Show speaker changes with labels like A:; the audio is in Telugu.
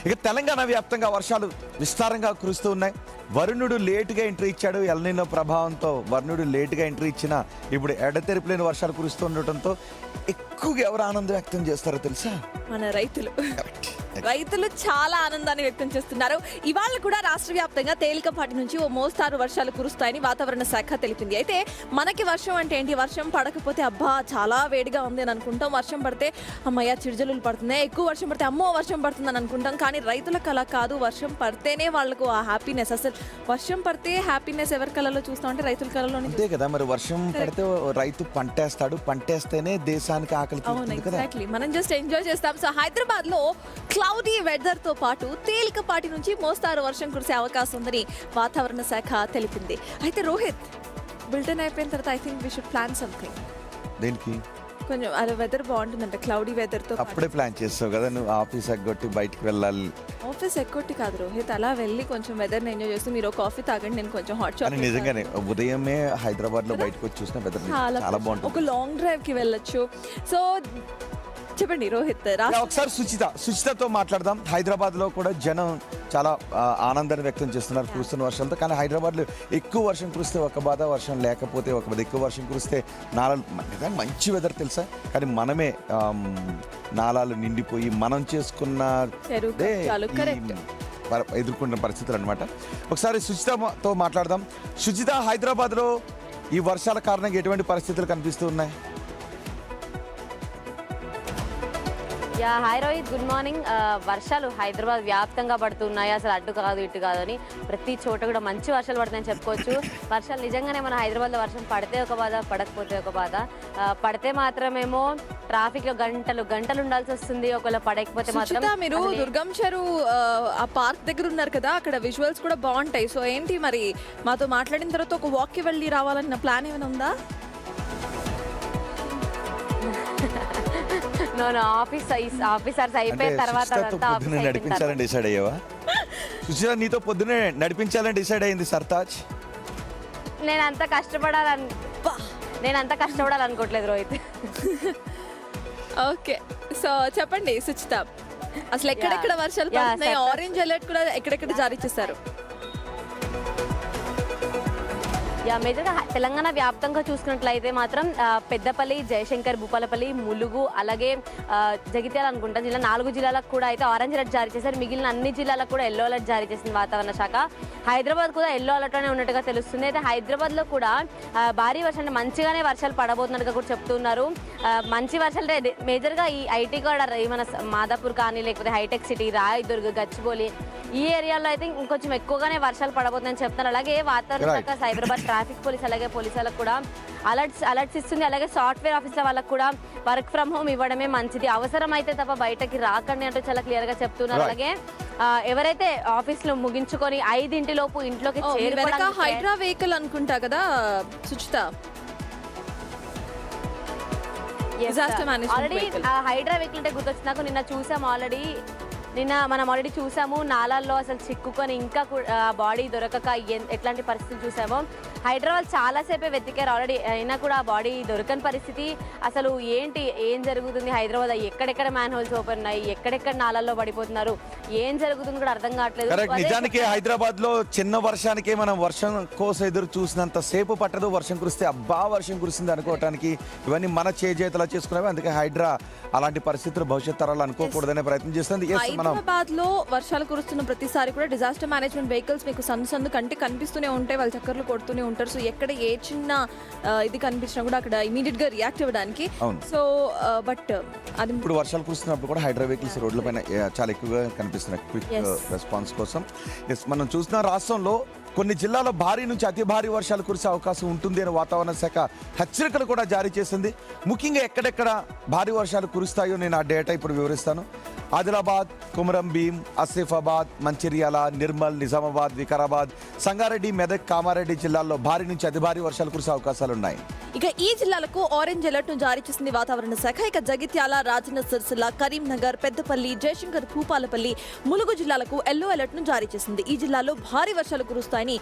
A: ఇక తెలంగాణ వ్యాప్తంగా వర్షాలు విస్తారంగా కురుస్తూ ఉన్నాయి. వరుణుడు లేటుగా ఎంట్రీ ఇచ్చాడు. ఎల్నినో ప్రభావంతో వరుణుడు లేటుగా ఎంట్రీ ఇచ్చినా ఇప్పుడు ఎడతెరిపిలేని వర్షాలు కురుస్తుండటంతో ఎక్కువగా ఎవరు ఆనందం వ్యక్తం చేస్తారో తెలుసా?
B: మన రైతులు చాలా ఆనందాన్ని వ్యక్తం చేస్తున్నారు. ఇవాళ కూడా రాష్ట్ర వ్యాప్తంగా తేలికపాటి నుంచి ఓ మోస్తారు వర్షాలు కురుస్తాయని వాతావరణ శాఖ తెలిపింది. అయితే మనకి వర్షం అంటే ఏంటి? వర్షం పడకపోతే అబ్బా చాలా వేడిగా ఉంది అని అనుకుంటాం. వర్షం పడితే అమ్మయ్య చిరుజల్లులు పడుతున్నాయి. ఎక్కువ వర్షం పడితే అమ్మో వర్షం పడుతుందని అనుకుంటాం. కానీ రైతులకు అలా కాదు. వర్షం పడితేనే వాళ్ళకు ఆ హ్యాపీనెస్. అసలు వర్షం పడితే హ్యాపీనెస్ ఎవరి కళలో చూస్తాం అంటే రైతుల కళలో
A: అంతే కదా. మరి వర్షం పడితే రైతు పంటేస్తాడు. పంటేస్తేనే దేశానికి ఆకలి తీరుతుంది కదా.
B: ఎగ్జాక్ట్లీ. మనం జస్ట్ ఎంజాయ్ చేస్తాం. సో హైదరాబాద్ లో క్లౌడీ వెదర్ తో పాటు తేలికపాటి నుంచి మోస్తారు వర్షం కురిసే అవకాశం ఉందని వాతావరణ శాఖ తెలిపింది. అయితే రోహిత్, బులెటిన్ అయిపోయిన తర్వాత I think we should plan something.
A: దేనికి?
B: కొంచెం అదే వెదర్ బాగుంటుందంట క్లౌడీ వెదర్ తో.
A: అప్పుడే ప్లాన్ చేస్తావు కదా నువ్వు. ఆఫీస్ ఎగ్గొట్టి బయటికి వెళ్ళాలి.
B: ఆఫీస్ ఎక్కొట్టి కాదు రోహిత్, అలా వెళ్ళి కొంచెం వెదర్ ఎంజాయ్ చేస్తూ మీరు కాఫీ తాగండి, నేను కొంచెం హాట్ చాక్లెట్.
A: నిజంగానే ఉదయమే హైదరాబాద్ లో బయటకు వచ్చి చూసిన వెదర్ చాలా బాగుంటుంది.
B: ఒక లాంగ్ డ్రైవ్ కి వెళ్ళొచ్చు. సో చెప్పండి రోహిత్.
A: ఒకసారి సుచితతో మాట్లాడదాం. హైదరాబాద్ లో కూడా జనం చాలా ఆనందాన్ని వ్యక్తం చేస్తున్నారు కురుస్తున్న వర్షంతో. కానీ హైదరాబాద్ లో ఎక్కువ వర్షం కురిస్తే ఒక బాధ, వర్షం లేకపోతే ఒక బాధ. ఎక్కువ వర్షం కురిస్తే నాలాలు మంచి వెదర్ తెలుసా, కానీ మనమే నాలాలు నిండిపోయి మనం చేసుకున్న ఎదుర్కొంటున్న పరిస్థితులు అనమాట. ఒకసారి సుచితతో మాట్లాడదాం. సుచిత, హైదరాబాద్ లో ఈ వర్షాల కారణంగా ఎటువంటి పరిస్థితులు కనిపిస్తూ ఉన్నాయి?
C: Hi Rohit, good morning. వర్షాలు హైదరాబాద్ వ్యాప్తంగా పడుతున్నాయి. అసలు అడ్డు కాదు ఇటు కాదు అని ప్రతి చోట కూడా మంచి వర్షాలు పడుతున్నాయని చెప్పుకోవచ్చు. వర్షాలు నిజంగానే మన హైదరాబాద్లో వర్షం పడితే ఒక బాధ, పడకపోతే ఒక బాధ. పడితే మాత్రమేమో ట్రాఫిక్ లో గంటలు ఉండాల్సి వస్తుంది. ఒకవేళ పడకపోతే మాత్రం.
B: మీరు దుర్గం చెరువు ఆ పార్క్ దగ్గర ఉన్నారు కదా, అక్కడ విజువల్స్ కూడా బాగుంటాయి. సో ఏంటి మరి మాతో మాట్లాడిన తర్వాత ఒక వాక్కి వెళ్ళి రావాలన్న ప్లాన్ ఏమైనా ఉందా?
C: ఆఫీసర్స్ అయిపోయిన తర్వాత
A: నడిపించాలని డిసైడ్ అయ్యావా? సుచిత, నీతో పొద్దునే నడిపించాలని డిసైడ్ అయింది సర్తాజ్.
C: నేనంత కష్టపడాలనుకోవట్లేదు రోహిత్.
B: ఓకే, సో చెప్పండి సుచిత, అసలు ఎక్కడెక్కడ వర్షాలు పడుతున్నాయి? ఆరెంజ్ అలర్ట్ కూడా ఎక్కడెక్కడ జారీ చేశారు?
C: మేజర్గా తెలంగాణ వ్యాప్తంగా చూసుకున్నట్లయితే మాత్రం పెద్దపల్లి, జయశంకర్, భూపాలపల్లి, ములుగు, అలాగే జగిత్యాల అనుకుంటా జిల్లా 4 జిల్లాలకు కూడా అయితే ఆరెంజ్ అలర్ట్ జారీ చేశారు. మిగిలిన అన్ని జిల్లాలకు కూడా ఎల్లో అలర్ట్ జారీ చేసింది వాతావరణ శాఖ. హైదరాబాద్ కూడా ఎల్లో అలర్ట్ అనే ఉన్నట్టుగా తెలుస్తుంది. అయితే హైదరాబాద్లో కూడా భారీ వర్షాలు, మంచిగానే వర్షాలు పడబోతున్నట్టుగా కూడా చెప్తున్నారు. మంచి వర్షాలు మేజర్గా ఈ ఐటీ కూడా మన మాదాపూర్ కానీ, లేకపోతే హైటెక్ సిటీ, రాయదుర్గ్, గచ్చిబౌలి ఈ ఏరియాలో అయితే ఇంకొంచెం ఎక్కువగానే వర్షాలు పడబోతుందని చెప్తున్నారు. అలాగే వాతావరణ శాఖ సైబరాబాద్ ట్రాఫిక్ పోలీస్ అలాగే పోలీసు వాళ్ళకు కూడా అలర్ట్స్ ఇస్తుంది. అలాగే సాఫ్ట్వేర్ ఆఫీసుల వాళ్ళకు కూడా వర్క్ ఫ్రమ్ హోమ్ ఇవ్వడమే మంచిది, అవసరం అయితే తప్ప బయటకి రాకండి అంటూ చాలా క్లియర్ గా చెప్తున్నారు. అలాగే ఎవరైతే ఆఫీసులు ముగించుకొని 5 లోపు ఇంట్లోకి చేరుకోవడానికి
B: హైడ్రా వెహికల్ అనుకుంటా కదా సుచిత,
C: ఆల్రెడీ హైడ్రా వెహికల్ అంటే గుర్తొచ్చింది నాకు. నిన్న మనం ఆల్రెడీ చూసాము నాలాల్లో అసలు చిక్కుకొని ఇంకా బాడీ దొరకక ఎట్లాంటి పరిస్థితులు చూసామో. హైదరాబాద్ చాలాసేపే వెతికారు ఆల్రెడీ, అయినా కూడా ఆ బాడీ దొరకని పరిస్థితి. అసలు ఏం జరుగుతుంది హైదరాబాద్? ఎక్కడెక్కడ మ్యాన్ హోల్స్ ఓపెన్ ఉన్నాయి, ఎక్కడెక్కడ నాలాల్లో పడిపోతున్నారు, ఏం జరుగుతుంది కూడా అర్థం కావట్లేదు.
A: నిజానికి హైదరాబాద్ లో చిన్న వర్షానికే మనం వర్షం కోసం ఎదురు చూసినంత సేపు పట్టదు. వర్షం కురిస్తే అబ్బా వర్షం కురిసింది అనుకోవటానికి ఇవన్నీ మన చేతులా చేసుకునేవి. అందుకే హైడ్రా అలాంటి పరిస్థితులు భవిష్యత్ తరాలు అనుకోకూడదనే ప్రయత్నం చేస్తుంది.
B: హైదరాబాద్ లో వర్షాలు కురుస్తున్న ప్రతిసారి కూడా డిజాస్టర్ మేనేజ్మెంట్ వెహికల్స్ మీకు సందు కంటే కనిపిస్తూనే ఉంటాయి. వాళ్ళు చక్కర్లు కొడుతూనే ఉంటారు. సో ఎక్కడ ఏ చిన్న ఇది కనిపించినా కూడా అక్కడ ఇమీడియట్ గా రియాక్ట్ అవ్వడానికి. సో బట్ అది
A: ఇప్పుడు వర్షాలు కురుస్తున్నప్పుడు కూడా హైడ్రా వెహికల్స్ రోడ్ల పైన చాలా ఎక్కువగా కనిపిస్తున్నాయి క్విక్ రెస్పాన్స్ కోసం. మనం చూసిన రాష్ట్రంలో కొన్ని జిల్లాల్లో భారీ నుంచి అతి భారీ వర్షాలు కురిసే అవకాశం ఉంటుంది అని వాతావరణ శాఖ హెచ్చరికలు కూడా జారీ చేసింది. ముఖ్యంగా ఎక్కడెక్కడ భారీ వర్షాలు కురుస్తాయో నేను ఆ డేటా ఇప్పుడు వివరిస్తాను. ఆదిలాబాద్, కుమరం భీం, ఆసిఫాబాద్, మంచిర్యాల, నిర్మల్, నిజామాబాద్, వికారాబాద్, సంగారెడ్డి, మెదక్, కామారెడ్డి జిల్లాల్లో భారీ నుంచి అతి భారీ వర్షాలు కురిసే అవకాశాలున్నాయి.
B: ఇక ఈ జిల్లాలకు ఆరెంజ్ అలర్ట్ ను జారీ చేసింది వాతావరణ శాఖ. ఇక జగిత్యాల, రాజన్న సిరిసిల్ల, కరీంనగర్, పెద్దపల్లి, జయశంకర్, భూపాలపల్లి, ములుగు జిల్లాలకు ఎల్లో అలర్ట్ ను జారీ చేసింది. ఈ జిల్లాలో భారీ వర్షాలు కురుస్తాయని